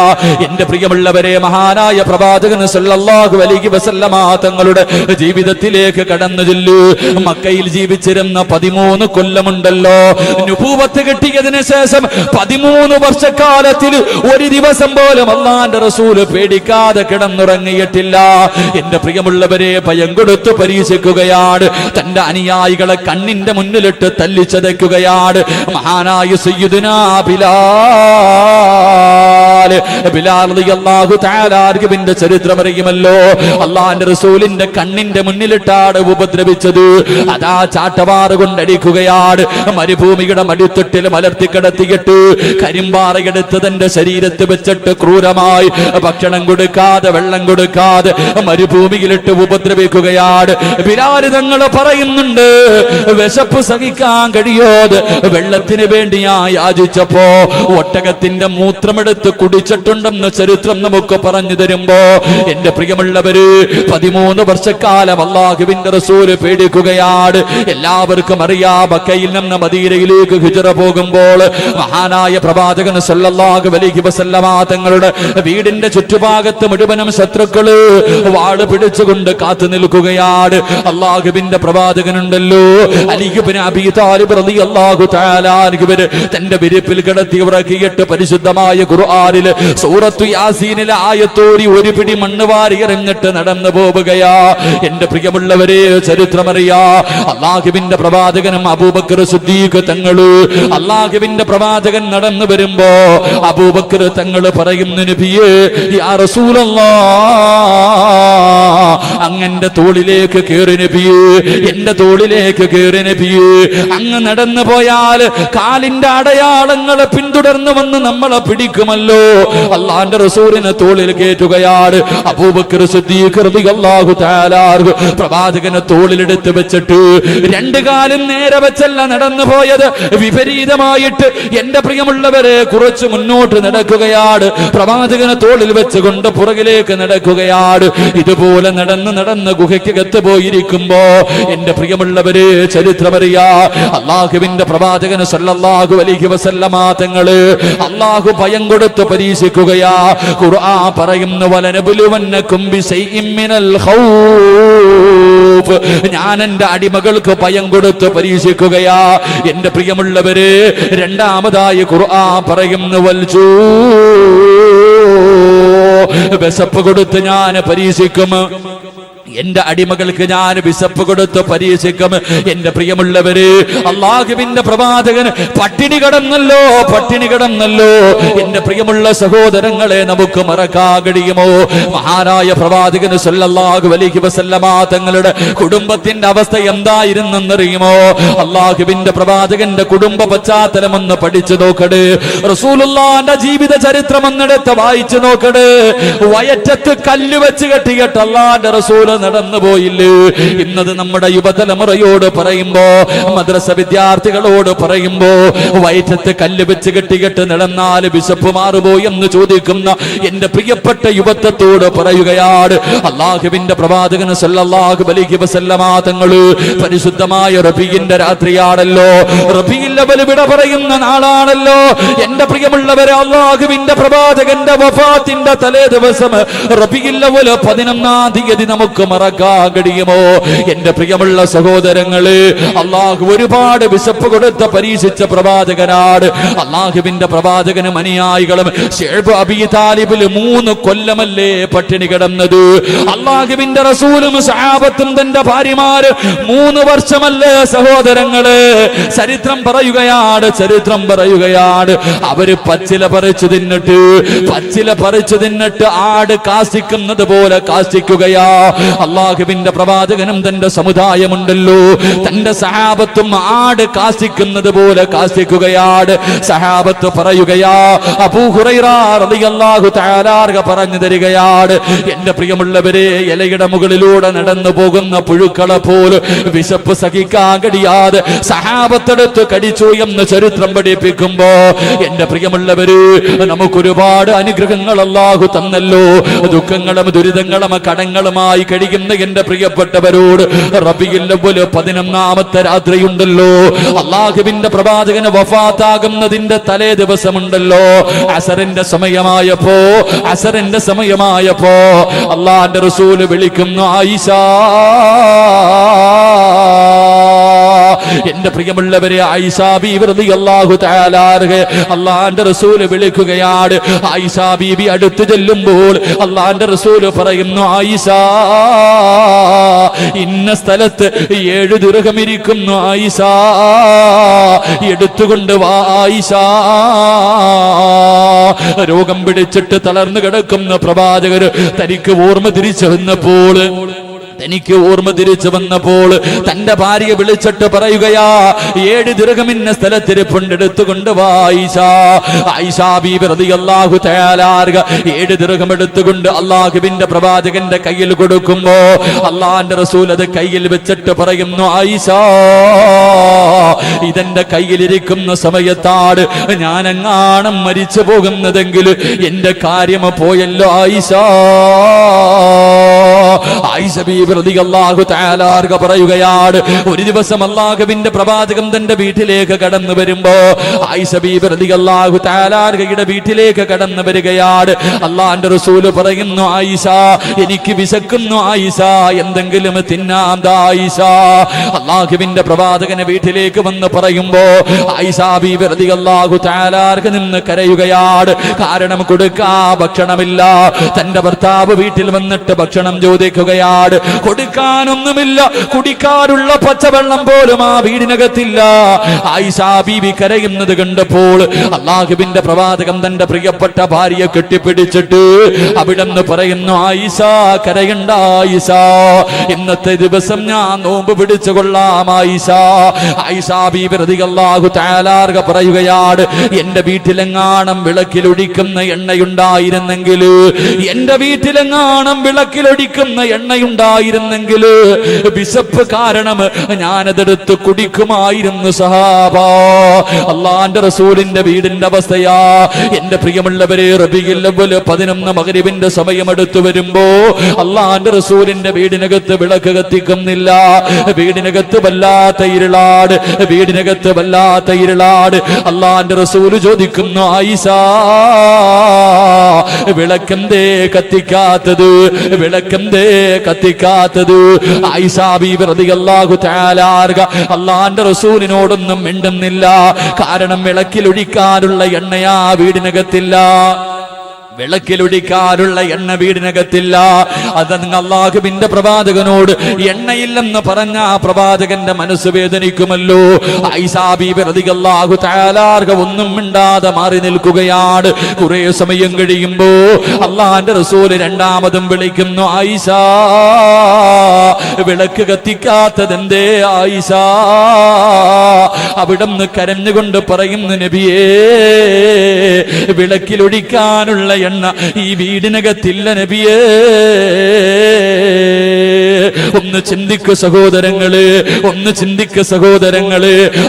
എന്റെ പ്രിയമുള്ളവരെ, മഹാനായ പ്രവാചകൻ സല്ലല്ലാഹു അലൈഹി വസല്ലമ തങ്ങളുടെ ജീവിതത്തിലേക്ക് കടന്നു ചെല്ലു. മക്കയിൽ ജീവിച്ചിരുന്ന 13 കൊല്ലമുണ്ടല്ലോ, നുബൂവത്ത് കിട്ടിയതിനു ശേഷം 13 വർഷക്കാലത്തിൽ ഒരു ദിവസം പോലും അള്ളാന്റെ റസൂല് പേടിക്കാതെ കിടന്നുറങ്ങിയിട്ടില്ല. എന്റെ പ്രിയമുള്ളവരെ, ഭയം കൊടുത്ത് പരീക്ഷിക്കുകയാണ്. തന്റെ അനുയായികളെ കണ്ണിന്റെ മുന്നിലിട്ട് തല്ലിച്ചതയ്ക്കുകയാണ്. മഹാനായ സയ്യിദുനാ ബിലാൽ റളിയല്ലാഹു തആല അൻഹുവിന്റെ ചരിത്രം അറിയുമല്ലോ. അള്ളാന്റെ റസൂലിന്റെ കണ്ണിന്റെ മുന്നിലിട്ടാണ് ഉപദ്രവിച്ചത്. അതാ ചാട്ടവാറ് കൊണ്ടടിക്കുകയാണ്. മരുഭൂമിയുടെ മടിത്തൊട്ടിൽ മലർത്തി കിടത്തിയിട്ട് കരിമ്പാറയെടുത്ത് തന്റെ ശരീരത്ത് വെച്ചിട്ട് ക്രൂരമായി ഭക്ഷണം കൊടുക്കാതെ വെള്ളം കൊടുക്കാതെ മരുഭൂമിയിലിട്ട് ഉപദ്രവിക്കുകയാണ്. ബിലാൽ തങ്ങൾ പറയുന്നുണ്ട്, വിശപ്പ് സഹിക്കാൻ കഴിയാതെ വെള്ളത്തിന് വേണ്ടി ഞാൻ യാചിച്ചപ്പോ ഒട്ടകത്തിന്റെ മൂത്രമെടുത്ത് കുടിച്ചിട്ടുണ്ടെന്ന് ചരിത്രം നമുക്ക് പറഞ്ഞു തരുമ്പോ, എന്റെ പ്രിയമുള്ളവര്, 13 വർഷക്കാലം അല്ലാഹുവിന്റെ റസൂല് പേടിക്കുകയാണ്. എല്ലാവർക്കും അറിയാം, മക്കയിൽ നിന്ന് മദീനയിലേക്ക് ഹിജ്റ പോകുമ്പോൾ മഹാനായ പ്രവാചകൻ സല്ലല്ലാഹു അലൈഹി വസല്ലമ തങ്ങളുടെ വീടിന്റെ ചുറ്റുഭാഗത്ത് മുഴുവനും ശത്രുക്കള് വാള് പിടിച്ചുകൊണ്ട് കാത്തു നിൽക്കുകയാണ്. അല്ലാഹുവിന്റെ പ്രവാചകനുണ്ടല്ലോ, അലി ഇബ്നു അബീ താലിബ് റളിയല്ലാഹു തആല അൻഹു തന്റെ വിരിപ്പിൽ കിടത്തി ഉറക്കിയിട്ട് പരിശുദ്ധമായ ഖുർആനിൽ സൂറത്തു യാസീനിലെ ആയത്തോരി ഒരു പിടി മണ്ണ് വാരി എറിഞ്ഞിട്ട് നടന്നു പോവുകയാ. എന്റെ പ്രിയമുള്ളവരെ, ചരിത്രമറിയാ, അല്ലാഹുവിന്റെ പ്രവാചകനും അബൂബക്കർ സിദ്ദീഖ് തങ്ങള്, അല്ലാഹുവിന്റെ പ്രവാചകൻ നടന്നു വരുമ്പോ അബൂബക്കർ തങ്ങള് പറയുന്നു, നബിയേ, യാ റസൂലല്ലാഹ്, അങ്ങന്റെ തോളിലേക്ക് കേറി നബിയേ, എന്റെ തോളിലേക്ക് കേറി നബിയേ. അങ്ങ് നടന്നു പോയാൽ കാലിന്റെ അടയാളങ്ങളെ പിന്തുടർന്നു വന്ന് നമ്മളെ പിടിക്കുമല്ലോ. അള്ളാന്റെ റസൂലിനെ തോളിൽ കേറ്റുകയാണ്. അബൂബക്കർ സിദ്ദീഖ് റളിയല്ലാഹു തആല പ്രവാചകനെ തോളിലെടുത്ത് വെച്ചിട്ട് 2 കാലും നേരെ വെച്ചല്ല നടന്നു പോയത്, വിപരീതമായിട്ട് എന്റെ പ്രിയമുള്ളവരെ കുറച്ച് മുന്നോട്ട് നടക്കുകയാണ്. പ്രവാചകനെ തോളിൽ വെച്ചുകൊണ്ട് പുറകിലേക്ക് നടക്കുകയാണ്. ഇതുപോലെ നടന്ന് നടന്ന് ഗുഹയ്ക്കകത്ത് പോയിരിക്കുമ്പോ എന്റെ പ്രിയമുള്ളവരെ, ചരിത്രമറിയാ, അല്ലാഹുവിന്റെ പ്രവാചകൻ സല്ലല്ലാഹു അലൈഹി വസല്ലമ തങ്ങള് അല്ലാഹു ഭയം കൊടുത്ത് പരീക്ഷിക്കുകയാ. ഖുർആൻ പറയുന്നു, വലനബുലുവന്നകും ബിശൈഇൻ മിനൽ ഖൗഫ്, ഞാൻ എന്റെ അടിമകൾക്ക് ഭയം കൊടുത്ത് പരീക്ഷിക്കുകയാ. എന്റെ പ്രിയമുള്ളവരെ, രണ്ടാമതായി ഖുർആൻ പറയുന്നു, വൽജൂ, വിശപ്പ് കൊടുത്ത് ഞാൻ പരീക്ഷിക്കും. എന്റെ അടിമകൾക്ക് ഞാൻ വിശപ്പ് കൊടുത്ത് പരീക്ഷിക്കും. എന്റെ പ്രിയമുള്ളവര്, അല്ലാഹുവിന്റെ പ്രവാചകൻ പട്ടിണി കിടന്നല്ലോ, പട്ടിണി കിടന്നല്ലോ. എന്റെ പ്രിയമുള്ള സഹോദരങ്ങളെ, നമുക്ക് മറക്കാൻ കഴിയുമോ? മഹാനായ പ്രവാചകൻ സല്ലല്ലാഹു അലൈഹി വസല്ലമ തങ്ങളുടെ കുടുംബത്തിന്റെ അവസ്ഥ എന്തായിരുന്നെന്നറിയുമോ? അല്ലാഹുവിന്റെ പ്രവാചകന്റെ കുടുംബ പശ്ചാത്തലം ഒന്ന് പഠിച്ചു നോക്കട്. റസൂലുള്ളാഹിന്റെ ജീവിത ചരിത്രം ഒന്നെടുത്ത് വായിച്ചു നോക്കട്. വയറ്റത്ത് കല്ല് വെച്ച് കെട്ടിയിട്ട് അല്ലാഹുവിന്റെ റസൂൽ നടന്നു പോയില്ലേ? ഇന്നത് നമ്മുടെ യുവതലമുറയോട് പറയുമ്പോ, മദ്രസ വിദ്യാർത്ഥികളോട് പറയുമ്പോ, വയറ്റത്ത് കല്ല് വെച്ച് കെട്ടിക്കെട്ട് നടന്നാൽ വിശപ്പ് മാറുമോ എന്ന് ചോദിക്കുന്ന എന്റെ പ്രിയപ്പെട്ട യുവത്വത്തോട് പറയുകയാണ്. അല്ലാഹുവിന്റെ പ്രവാചകൻ സല്ലല്ലാഹു അലൈഹി വസല്ലമ തങ്ങള് പരിശുദ്ധമായ റബീഇന്റെ രാത്രിയാണല്ലോ, റബീഉൽ അവ്വൽ വിട പറയുന്ന നാളാണല്ലോ. എന്റെ പ്രിയമുള്ളവരെ, അല്ലാഹുവിന്റെ പ്രവാചകന്റെ വഫാത്തിന്റെ തലേ ദിവസം റബീഉൽ അവ്വൽ 11-ാം തീയതി നമുക്ക് മറക്കാൻ കഴിയുമോ? എന്റെ പ്രിയമുള്ള സഹോദരങ്ങള്, അള്ളാഹു ഒരുപാട് വിശപ്പ് കൊടുത്ത് പരീക്ഷിച്ച പ്രവാചകനാണ്. അള്ളാഹുവിന്റെ പ്രവാചകനും അനുയായികളും ശൈബ് അബീ താലിബിൽ 3 കൊല്ലമല്ലേ പട്ടിണി കിടന്നത്? അള്ളാഹുവിന്റെ റസൂലും സഹാബത്തും തന്റെ ഭാര്യമാര് 3 വർഷമല്ലേ സഹോദരങ്ങള്? ചരിത്രം പറയുകയാണ്, ചരിത്രം പറയുകയാണ്. അവര് പച്ചില പറിച്ചു തിന്നിട്ട് ആട് കാസിക്കുന്നത് പോലെ കാസിക്കുകയാ. അല്ലാഹുവിന്റെ പ്രവാചകനും തന്റെ സമുദായമുണ്ടല്ലോ, തന്റെ സഹാബത്തും ആട് കാസിക്കുന്നത് പോലെ കാസിക്കുകയാണ്. സഹാബത്ത് പറയുകയാ, അബൂ ഹുറൈറ റളിയല്ലാഹു തആല പറഞ്ഞു തരികയാണ്, എന്റെ പ്രിയമുള്ളവരെ, ഇലയുടെ മുകളിലൂടെ നടന്നു പോകുന്ന പുഴുക്കളെ പോലെ വിശപ്പ് സഹിക്കാൻ കഴിയാതെ സഹാബത്തെടുത്ത് കടിച്ചു എന്ന് ചരിത്രം പഠിപ്പിക്കുമ്പോ, എന്റെ പ്രിയമുള്ളവര്, നമുക്കൊരുപാട് അനുഗ്രഹങ്ങൾ അല്ലാഹു തന്നല്ലോ. ദുഃഖങ്ങളും ദുരിതങ്ങളും കടങ്ങളുമായി കഴിയുക ചെയ്യുന്ന എന്റെ പ്രിയപ്പെട്ടവരോട്, റബീഉൽ അവ്വൽ 11ാമത്തെ രാത്രിയുണ്ടല്ലോ, അല്ലാഹുവിന്റെ പ്രവാചകന് വഫാത്താകുന്നതിന്റെ തലേ ദിവസമുണ്ടല്ലോ, അസറിന്റെ സമയമായപ്പോ അല്ലാഹുവിന്റെ റസൂല് വിളിക്കുന്നു, ആയിഷ. എന്റെ പ്രിയമുള്ളവരെ, ആയിഷ ബീവി റളിയല്ലാഹു തആല അല്ലാഹുവിന്റെ റസൂല് വിളിക്കുകയാണ്. ആയിഷ ബീവി അടുത്ത് ചെല്ലുമ്പോൾ അല്ലാഹുവിന്റെ റസൂല് പറയുന്നു, ആയിഷ, ഇന്ന സ്ഥലത്ത് 7 ദിർഹം ഇരിക്കുന്നു, ആയിഷ, എടുത്തുകൊണ്ട് വാ ആയിഷ. രോഗം പിടിച്ചിട്ട് തളർന്നു കിടക്കുന്ന പ്രവാചകർ തനിക്ക് ഓർമ്മ തിരിച്ചു വന്നപ്പോൾ തന്റെ ഭാര്യയെ വിളിച്ചിട്ട് പറയുകയാ, 7 ദിർഹമിന്ന സ്ഥലത്തിരിപ്പുണ്ട്, എടുത്തുകൊണ്ട് വാ ആയിഷ. ആയിഷ ബീബി റളിയല്ലാഹു തആല 7 ദിർഹം എടുത്തുകൊണ്ട് അല്ലാഹുവിന്റെ പ്രവാചകന്റെ കയ്യിൽ കൊടുക്കുമ്പോ അല്ലാഹുവിന്റെ റസൂൽ അത് കയ്യിൽ വെച്ചിട്ട് പറയുന്നു, ആയിഷ, ഇതെന്റെ കയ്യിലിരിക്കുന്ന സമയത്താണ് ഞാനെങ്ങാണം മരിച്ചു പോകുന്നതെങ്കിൽ എന്റെ കാര്യം പോയല്ലോ ആയിഷ. ആയിഷ ബീബി റളിയല്ലാഹു തആല പറയുകയാണ്, ഒരു ദിവസം അല്ലാഹുവിന്റെ പ്രവാചകൻ തന്റെ വീട്ടിലേക്ക് കടന്നു വരുമ്പോ ആയിഷ ബീബി റളിയല്ലാഹു തആലയുടെ വീട്ടിലേക്ക് കടന്നു വരികയാണ്. അല്ലാഹുവിന്റെ റസൂൽ പറയുന്നു, ആയിഷ, എനിക്ക് വിശക്കുന്നു ആയിഷ, എന്തെങ്കിലും തിന്നാം ദാ ആയിഷ. അല്ലാഹുവിന്റെ പ്രവാചകനെ വീട്ടിലേക്ക് വന്ന് പറയുമ്പോ ആയിഷ ബീബി റളിയല്ലാഹു തആല നിന്ന് കരയുകയാണ്. കാരണം കൊടുക്കാ ഭക്ഷണമില്ല. തന്റെ ഭർത്താവ് വീട്ടിൽ വന്നിട്ട് ഭക്ഷണം ചോദിക്കുകയാണ്, കൊടുക്കാനൊന്നുമില്ല, കുടിക്കാനുള്ള പച്ചവെള്ളം പോലും ആ വീടിനകത്തില്ല. ആയിഷ ബീവി കരയുന്നത് കണ്ടപ്പോൾ അല്ലാഹുവിന്റെ പ്രവാചകൻ തന്റെ പ്രിയപ്പെട്ട ഭാര്യയെ കെട്ടിപ്പിടിച്ചിട്ട് അവിടെന്ന് പറയുന്നു, ആയിഷ, കരയണ്ട ആയിഷ, ഇന്നത്തെ ദിവസം ഞാൻ നോമ്പ് പിടിച്ചു കൊള്ളാം ആയിഷ. ആയിഷ ബീവി റളിയല്ലാഹു തആല പറയുകയാണ്, എന്റെ വീട്ടിലെങ്ങാണം വിളക്കിലൊഴിക്കുന്ന എണ്ണയുണ്ടായിരുന്നെങ്കിൽ, എന്റെ വീട്ടിലെങ്ങാണം വിളക്കിലൊഴിക്കുന്ന എണ്ണയുണ്ടായിരുന്നെങ്കിൽ വിശപ്പ് കാരണം ഞാനതെടുത്ത് കുടിക്കുമായിരുന്നു സഹാബ. അല്ലാഹുവിന്റെ റസൂലിന്റെ വീടിന്റെ അവസ്ഥയാ. എന്റെ പ്രിയമുള്ളവരെ, റബീഉൽ അവ്വൽ 11 മഗ്രിബിന്റെ സമയം അടുത്തു വരുമ്പോ അല്ലാഹുവിന്റെ റസൂലിന്റെ വീടിനകത്ത് വിളക്ക് കത്തിക്കുന്നില്ല. വീടിനകത്ത് വല്ലാത്ത ഇരുളാട്. അല്ലാഹുവിന്റെ റസൂല് ചോദിക്കുന്നു, ആയിഷ, വിളക്കെന്തേ കത്തിക്കാത്തത്? ആയിഷ ബീബി റളിയല്ലാഹു തആല അല്ലാഹുവിന്റെ റസൂലിനോടൊന്നും മിണ്ടുന്നില്ല. കാരണം വിളക്കിലൊഴിക്കാനുള്ള എണ്ണയാ വീടിനകത്തില്ല. വിളക്കിലൊഴിക്കാനുള്ള എണ്ണ വീടിനകത്തില്ല. അത് അല്ലാഹുവിന്റെ പ്രവാചകനോട് എണ്ണയില്ലെന്ന് പറഞ്ഞ ആ പ്രവാചകന്റെ മനസ്സ് വേദനിക്കുമല്ലോ. ആയിഷ ബീബി റളിയല്ലാഹു തആല ഒന്നും മിണ്ടാതെ മാറി നിൽക്കുകയാണ്. കുറെ സമയം കഴിയുമ്പോ അല്ലാഹുവിന്റെ റസൂല് രണ്ടാമതും വിളിക്കുന്നു, ആയിഷ, വിളക്ക് കത്തിക്കാത്തതെന്തേ ആയിഷ? അവിടുന്ന് കരഞ്ഞുകൊണ്ട് പറയുന്നു, നബിയേ, വിളക്കിലൊഴിക്കാനുള്ള എണ്ണ ഈ വീടിനകത്തില്ല നബിയേ. ഒന്ന് ചിന്തിക്കു സഹോദരങ്ങള്,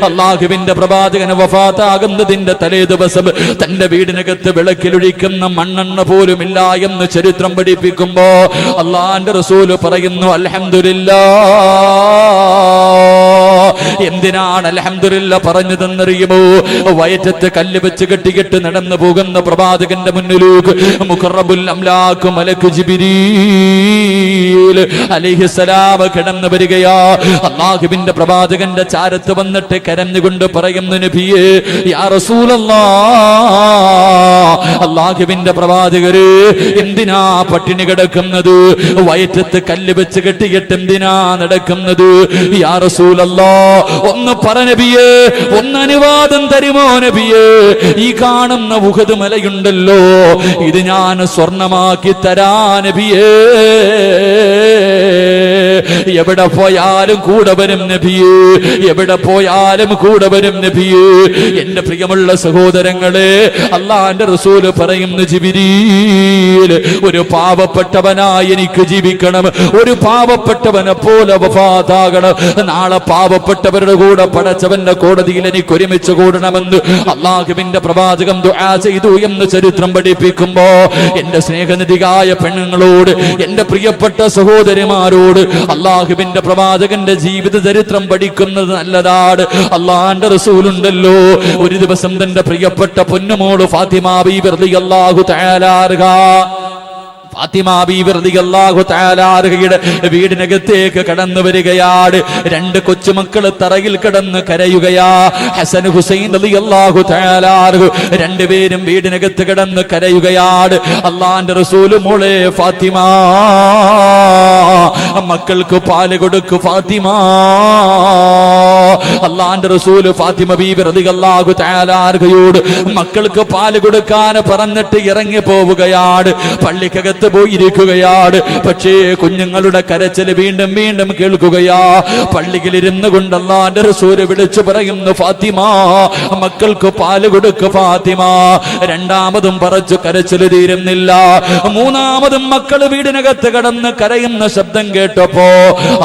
അല്ലാഹുവിന്റെ പ്രവാചകന് വഫാത്താകുന്നതിന്റെ തലേ ദിവസം തന്റെ വീടിനകത്ത് വിളക്കിലൊഴിക്കുന്ന മണ്ണെണ്ണ പോലും ഇല്ല എന്ന് ചരിത്രം പഠിപ്പിക്കുമ്പോ അല്ലാഹുവിന്റെ റസൂല് പറയുന്നു, അൽഹംദുലില്ലാഹ്. എന്തിനാണ് അൽഹംദുലില്ലാഹ് പറഞ്ഞതെന്നറിയുമോ? വയറ്റത്ത് കല്ല് വെച്ച് കെട്ടിക്കെട്ട് നടന്നു പോകുന്ന പ്രവാചകന്റെ മുന്നിലേക്ക് മുഖറബുൽ അംലാഖ് മലക്ക് ജിബ്രീൽ അലൈഹിസ്സലാം കടന്നു വരികയാ. അല്ലാഹുവിന്റെ പ്രവാചകന്റെ ചാരത്ത് വന്നിട്ട് കരഞ്ഞുകൊണ്ട് പറയുന്നു, നബിയേ, യാ റസൂലല്ലാഹ്, അല്ലാഹുവിന്റെ പ്രവാചകരെ, എന്തിനാ പട്ടിണി കിടക്കുന്നത്? വയറ്റത്ത് കല്ല് വെച്ച് കെട്ടിയിട്ട് എന്തിനാ നടക്കുന്നത്? യാ റസൂലല്ലാഹ്, ഒന്ന് പറ നബിയേ, ഒന്ന് അനുവാദം തരുമോ നബിയേ? ഈ കാണുന്ന ഉഹദ് മലയുണ്ടല്ലോ, ഇത് ഞാൻ സ്വർണമാക്കി തരാ നബിയേ. എവിടെ പോയാലും കൂടെ വരും നബിയേ, എവിടെ പോയാലും കൂടെ വരും നബിയേ. എന്റെ പ്രിയമുള്ള സഹോദരങ്ങളെ, അല്ലാഹുവിന്റെ റസൂല് പറയുന്നു, ജിബ്രീൽ, ഒരു പാവപ്പെട്ടവനായി എനിക്ക് ജീവിക്കണം, ഒരു പാവപ്പെട്ടവനെ പോലെ വഫാത്താകണം. നാളെ പാവപ്പെട്ടവരുടെ കൂടെ പടച്ചവന്റെ കോടതിയിൽ എനിക്ക് ഒരുമിച്ച് കൂടണമെന്ന് അള്ളാഹുവിന്റെ പ്രവാചകം ദുആ ചെയ്തു എന്ന് ചരിത്രം പഠിപ്പിക്കുമ്പോ എന്റെ സ്നേഹനിധിയായ പെണ്ണുങ്ങളോട്, എന്റെ പ്രിയപ്പെട്ട സഹോദരിമാരോട് അള്ളാഹുവിന്റെ പ്രവാചകന്റെ ജീവിത ചരിത്രം പഠിക്കുന്നത് നല്ലതാണ്. അള്ളാന്റെ റസൂലുണ്ടല്ലോ, ഒരു ദിവസം തന്റെ പ്രിയപ്പെട്ട പൊന്നുമോള് ഫാത്തിമ ബീവി റളിയല്ലാഹു തആല ഫാത്തിമ ബീവി റളിയല്ലാഹു തആല അൻഹയുടെ വീടിനകത്തേക്ക് കടന്നു വരികയാണ്. രണ്ട് കൊച്ചുമക്കൾ തറയിൽ കിടന്ന് കരയുകയാ. ഹസൻ ഹുസൈൻ റളിയല്ലാഹു തആല അൻഹു രണ്ടുപേരും വീടിനകത്ത് കിടന്ന് കരയുകയാണ്. അള്ളാന്റെ റസൂല്, മോളെ ഫാത്തിമ, മക്കൾക്ക് പാല് കൊടുക്കു ഫാത്തിമ. അള്ളാന്റെ റസൂല് ഫാത്തിമ ബീവി റളിയല്ലാഹു തആല അൻഹയോട് മക്കൾക്ക് പാല് കൊടുക്കാൻ പറഞ്ഞിട്ട് ഇറങ്ങി പോവുകയാണ്. പള്ളിക്കകത്ത് പോയിരിക്കുകയാണ്. പക്ഷേ കുഞ്ഞുങ്ങളുടെ കരച്ചിൽ വീണ്ടും വീണ്ടും കേൾക്കുകയാ. പള്ളിയിലിരുന്നു കൊണ്ട് അല്ലാഹുവിന്റെ റസൂൽ വിളിച്ചു പറയുന്നു, ഫാത്തിമ, മക്കൾക്ക് പാല് കൊടുക്ക് ഫാത്തിമ. രണ്ടാമതും പറച്ചു കരച്ചിൽ തീരുന്നില്ല. മൂന്നാമതും മക്കൾ വീടിനകത്ത് കടന്ന് കരയുന്ന ശബ്ദം കേട്ടപ്പോ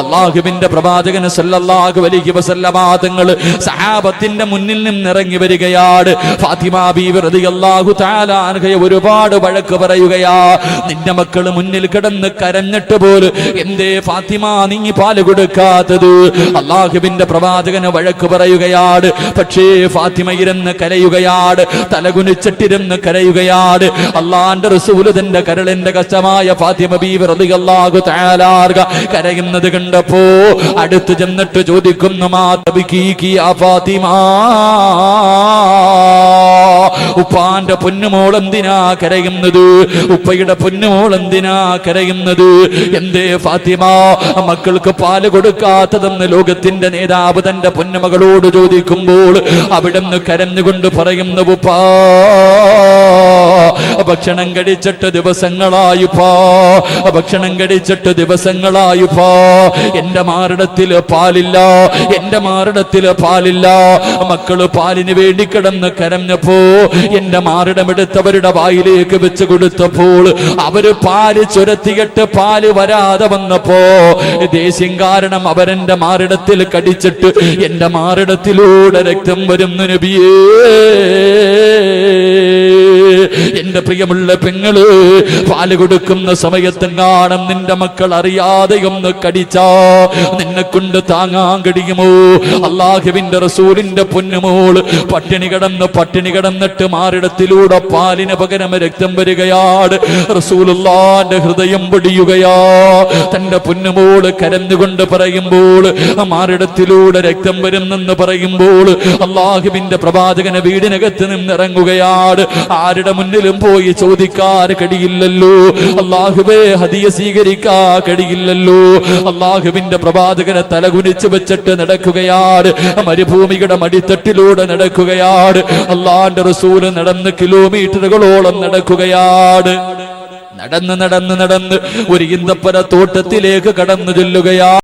അള്ളാഹുവിന്റെ പ്രവാചകൻ സല്ലല്ലാഹു അലൈഹി വസല്ലമ തങ്ങൾ സഹാബത്തിന്റെ മുന്നിൽ നിന്ന് ഇറങ്ങി വരികയാണ്. ഫാത്തിമ ബീവി റളിയല്ലാഹു തആല അൻഹയെ ഒരുപാട് വഴക്ക് പറയുകയാ. നിന്റെ മക്കള് മുന്നിൽ കിടന്ന് കരഞ്ഞിട്ട് പോലും എന്തേ ഫാത്തിമ നീ പാല് കൊടുക്കാത്തത്? അള്ളാഹുവിന്റെ പ്രവാചകന് വഴക്ക് പറയുകയാണ്. പക്ഷേ ഫാത്തിമ ഇരുന്ന് കരയുകയാണ്, തലകുനിച്ചിട്ടിരുന്ന് കരയുകയാണ്. അള്ളാന്റെ റസൂല് തന്റെ കരളിന്റെ കഷ്ടമായ ഫാത്തിമ ബീവി റളിയല്ലാഹു തആല കരയുന്നത് കണ്ടപ്പോ അടുത്ത് ചെന്നിട്ട് ചോദിക്കുന്നു, മാ തബ്കീകി യാ ഫാത്തിമ, ഉപ്പാന്റെ പൊന്നുമോൾ എന്തിനാ കരയുന്നത്? ഉപ്പയുടെ പൊന്നുമോൾ എന്തിനാ കരയുന്നത്? എന്തേ ഫാത്തിമ മക്കൾക്ക് പാല് കൊടുക്കാത്തതെന്ന് ലോകത്തിന്റെ നേതാവ് തന്റെ പൊന്നുമകളോട് ചോദിക്കുമ്പോൾ അവിടുന്ന് കരഞ്ഞുകൊണ്ട് പറയുന്നു, ഉപ്പാ, ഭക്ഷണം കഴിച്ചിട്ട് ദിവസങ്ങളായുപ്പാ, ഭക്ഷണം കഴിച്ചിട്ട് ദിവസങ്ങളായുപ്പാ, എന്റെ മാറിടത്തില് പാലില്ല, എന്റെ മാറിടത്തില് പാലില്ല. മക്കള് പാലിന് വേണ്ടി കിടന്ന് കരഞ്ഞപ്പോ എന്റെ മാറിടമെടുത്തവരുടെ വായിലേക്ക് വെച്ച് കൊടുത്തപ്പോൾ അവര് പാല് ചുരത്തിയിട്ട് പാല് വരാതെ വന്നപ്പോ ദേഷ്യം കാരണം അവരെന്റെ മാറിടത്തിൽ കടിച്ചിട്ട് എന്റെ മാറിടത്തിലൂടെ രക്തം വരുന്നു നബിയേ. എന്റെ പ്രിയമുള്ള പെങ്ങള്, പാല് കൊടുക്കുന്ന സമയത്തും കാണും നിന്റെ മക്കൾ അറിയാതെ ഒന്ന് കടിച്ചാ നിന്നെ കൊണ്ട് താങ്ങാൻ കഴിയുമോ? അള്ളാഹുവിന്റെ റസൂലിന്റെ പൊന്നുമോള് പട്ടിണി കിടന്നിട്ട് മാറിടത്തിലൂടെ പാലിന് പകരം രക്തം വരികയാണ്. റസൂലുള്ളാന്റെ ഹൃദയം പൊടിയുകയാ. തന്റെ പൊന്നുമോള് കരഞ്ഞുകൊണ്ട് പറയുമ്പോൾ, മാറിടത്തിലൂടെ രക്തം വരുന്നെന്ന് പറയുമ്പോൾ അള്ളാഹുവിന്റെ പ്രവാചകന് വീടിനകത്ത് നിന്നിറങ്ങുകയാണ്. ആരുടെ മുന്നിലും പോയി ചോദിക്കാൻ കഴിയില്ലല്ലോ. അള്ളാഹുവേ, ഹദിയ സ്വീകരിക്കാൻ കഴിയില്ലല്ലോ. അള്ളാഹുവിന്റെ പ്രവാചകനെ തലകുനിച്ച് വെച്ചിട്ട് നടക്കുകയാണ്. മരുഭൂമിയുടെ മടിത്തട്ടിലൂടെ നടക്കുകയാണ്. അള്ളാന്റെ റസൂല് നടന്ന് കിലോമീറ്ററുകളോളം നടക്കുകയാണ്. നടന്ന് ഒരു ഈന്തപ്പന തോട്ടത്തിലേക്ക് കടന്നു ചെല്ലുകയാണ്.